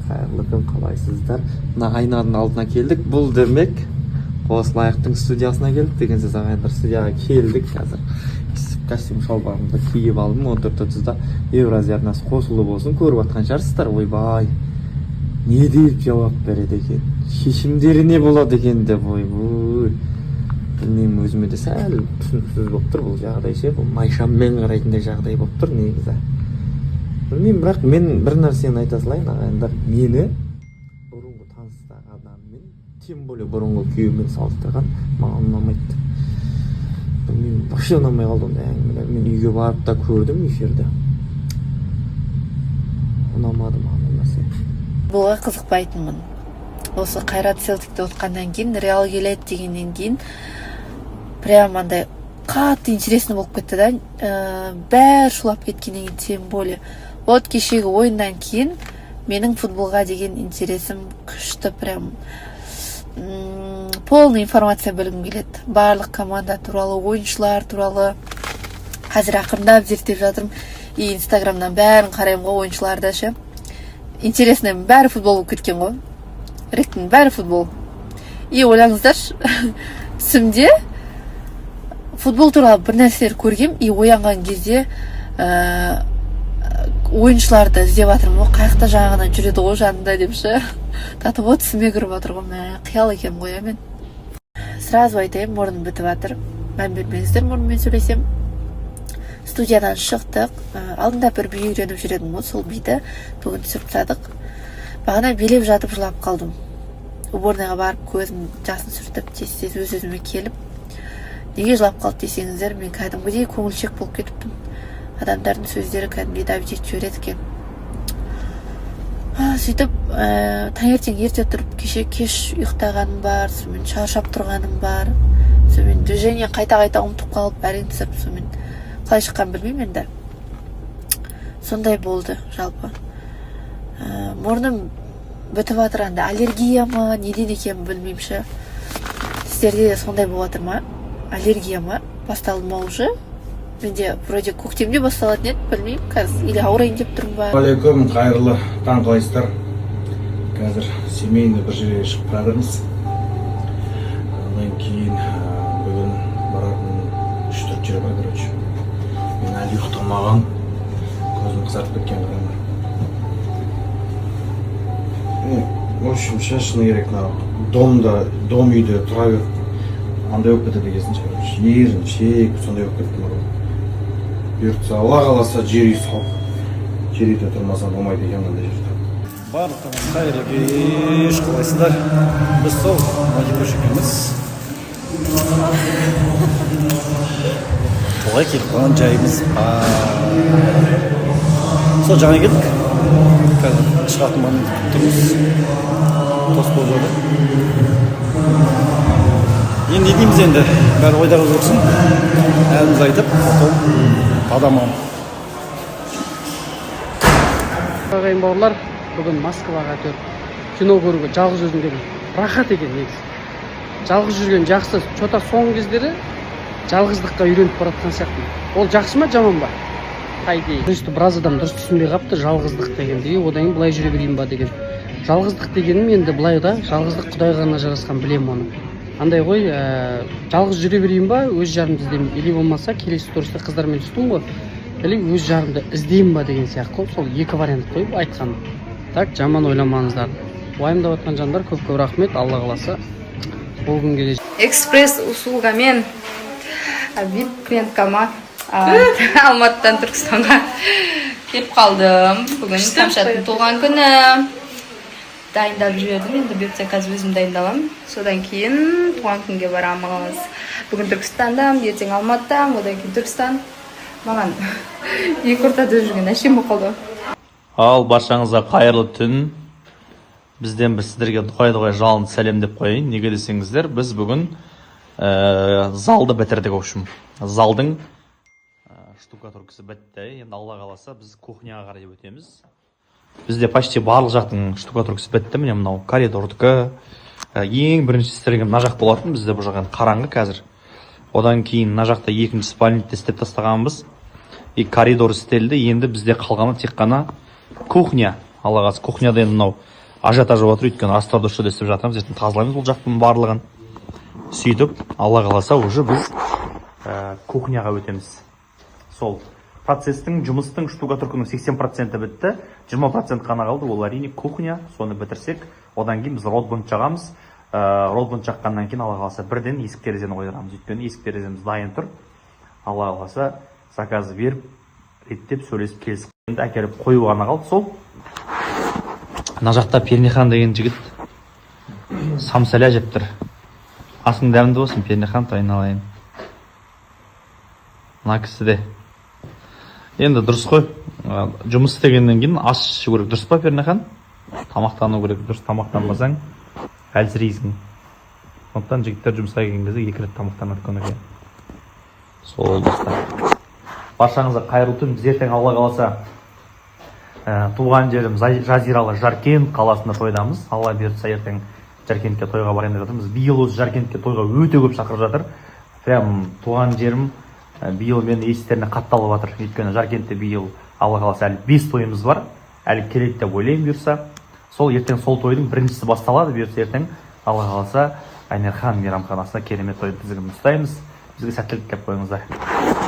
қайырлы күн, қалайсыздар? Мына айнаның алдына келдік. Бұл демек Қослайықтың студиясына келдік деген сөз. Ағайындар, студияға келдік қазір. Костюм шалбарымды киіп алдым. 14:30-да Евразия арнасы қосулы болсын. Көріп жатқан шығарсыздар. Ойбай, не деп жауап береді екен, шешімдері не болады екен деп. Ойбай, білмеймін, өзіме де сәл түсініксіз болып тұр бұл жағдай ше. Бұл майшаммен қарайтындай жағдай болып тұр негізі. Білмеймін, бірақ мен бір нәрсені айта салайын ағайындар. Мені бұрынғы таныстағы адаммен, тем более бұрынғы күйеуімен салыстырған маған ұнамайды. Білмеймін, вообще ұнамай қалды ондай әңгімелер. Мен үйге барып та көрдім эфирді. Ұнамады маған ол нәрсе. Бұлға қызықпайтынмын. Осы Қайрат Селтикте отқаннан кейін, Реал келеді дегеннен кейін прям андай қатты интересно болып кетті да. Бәрі шулап кеткеннен кейін, тем более. Вот кешегі ойыннан кейін менің футболға деген интересім күшті, прям полный информация білгім келеді. Барлық команда туралы, ойыншылар туралы қазір ақырындап зерттеп жатырмын. И инстаграмнан бәрін қараймын ғой, ойыншыларды ше. Интересно, бәрі футбол болып кеткен ғой. Ректің бәрі футбол. И ойлаңыздаршы, түсімде футбол туралы бір нәрселер көргем, и оянған кезде ойыншыларды іздеп жатырмын ғой, қаяқта жаңағынан жүреді ғой жанында деп ше. Татып от түсіме кіріп жатыр ғой, қиял екем ғой мен. Сразу айтайын, мұрным бітіп жатыр. Мән бермеңіздер, мұрныммен сөйлесем. Студиядан шықтық. Алдында бір би үйреніп жүредім ғой, сол биді бүгін түсіріп тастадық. Бағана билеп жатып жылап қалдым. Уборныйға барып көзім жасын сүртіп, тез-тез өз-өзіме келіп, неге жылап қалды десеңіздер, мен кәдімгідей көңілшек болып кетіппін. Адамдардың сөздері кәдімгідей давить етіп жібереді екен. Сөйтіп, таңертең ерте тұрып, кеш ұйықтағаным бар, сонымен шаршап тұрғаным бар. Сонымен движение қайта-қайта ұмытып қалып, әрең түсіріп, сонымен қалай шыққан білмеймін енді. Сондай болды жалпы. Мұрным бітіп жатыр, аллергия ма, неден екенін білмеймін ше. Сіздерде де сондай болып жатыр ма? Аллергия ма? Басталды ма уже? Менде вроде көктемде басталатын еді, білмеймін қазір. Или ауырайын деп тұрмын ба? Алейкум, қайырлы таң, қалайсыздар? Қазір семейный бір жерге шығып жатырмыз. Одан кейін бүгін баратын 3-4 жер бар, короче. Мен әлі ұйықтамаған, көзім қызарып кеткен қараңдар. В общем, шашыны керек, дом үйде тұра беріп, андай болып кетеді екенсің, короче. Ерін, шек, сондай болып кетті ма. Бұйыртса, Алла қаласа жер үй салып, жер үйде тұрмаса болмайды екен андай жерде. Барлықтарыңыз қайырлы кеш, қалайсыздар? Біз сол Мадибош екенбіз. Толай келіп қалған жайымыз. Сол жаңа келдік. Қазір шығатын маңын тұрмыз. Тос болып жатыр. Енді не дейміз енді? Бәрі ойдағы көрсін. Әліміз айтып, потом адамам. Ағайын бауырлар, бүгін Москваға өтіп кино көруге жалғыз өзім келдім. Рахат екен негізі. Жалғыз жүрген жақсы. Чота соңғы кездері жалғыздыққа үйреніп баратқан сияқты. Ол жақсы ма, жаман ба? Қайдей. Біраз адам дұрыс түсінбей қапты жалғыздық дегенді. Одан кейін былай жүре берейін ба деген. Жалғыздық дегенім енді былай да, жалғыздық Құдайға ғана жарасқан, білем оны. Андай ғой, жалғыз жүре берейін ба, өз жарымды іздеймін. Или болмаса келесі туристі қыздармен түстім ғой. Или өз жарымды іздеймін ба деген сияқты. Сол екі вариант қойып айтқаным. Так, жаман ойламаңыздар. Уайымдап отқан жандар көп-көп рахмет, Алла қаласа. Ол күн келе. Экспресс услугамен VIP клиенткама Алматыдан Түркістанға келіп қалдым. Бүгін Камшаттың туған күні. Дайындап жүрдім, енді бұйыртса қазір өзім дайындаламын. Содан кейін туған күнге барамыз. Бүгін Түркістандамын, ертең Алматыдамын, одан кейін Түркістан. Маған екі ортада жүрген әшем болып қалды. Ал баршаңызға қайырлы түн. Бізден бір сіздерге дұғай жалынды сәлем деп қояйын. Неге десеңіздер, біз бүгін залды бітірдік общем. Залдың штукатуркасы бітті. Енді Алла қаласа біз кухняға қарай өтеміз. Бізде почти барлық жақтың штукатуркасы бітті. Міне мынау коридордікі. Ең бірінші істелген мына жақ болатын. Бізде бұл жақ қараңғы қазір. Одан кейін мына жақта екінші спальникті істеп тастағанбыз. И коридор істелді. Енді бізде қалғаны тек қана кухня. алла қаласа кухняда енді мынау ажиотаж болып жатыр, өйткені астарды істеп жатырмыз, ертең тазалаймыз бұл жақтың барлығын. Сөйтіп алла қаласа уже біз кухняға өтеміз. Сол процестің, жұмыстың штукатурканың 80% бітті, 20% қана қалды, ол әрине кухня. Соны бітірсек, одан кейін біз ротбунд жағамыз. Ротбунд жаққаннан кейін алла қаласа бірден есік терезені қойдырамыз. Өйткені есік тереземіз дайын тұр. Алла қаласа заказ беріп, реттеп, сөйлесіп, келісіп, енді әкеліп қою ғана қалды. Сол мына жақта Пернехан деген жігіт самсәлә жеп тұр. Асың дәмді болсын, Пернехан, айналайын. Мына кісі де енді дұрыс қой, жұмыс істегеннен кейін ас ішу керек, дұрыс па Пернехан? Тамақтану керек, дұрыс тамақтанбасаң әлсірейсің. Сондықтан жігіттер жұмысқа келген кезде 2 рет тамақтанады күніге. Сол достар. Баршаңызға қайырлы түн. Біз ертең алла қаласа туған жерім Жазиралы Жаркент қаласында тойдамыз. Алла бұйыртса ертең Жаркентке тойға барайын деп жатырмыз. Биыл осы Жаркентке тойға өте көп шақырып жатыр. Прям туған жерім биыл мен естеріне қатталып жатыр. Өйткені Жаркентте биыл алла қаласа әлі 5 тойымыз бар. Әлі келеді деп ойлаймын бұйырса. Сол ертең сол тойдың біріншісі басталады. Бұйырса ертең алла қаласа Айнерхан мейрамханасына керемет той тізгінін ұстаймыз. Бізге сәттілік тілеп қойыңыздар.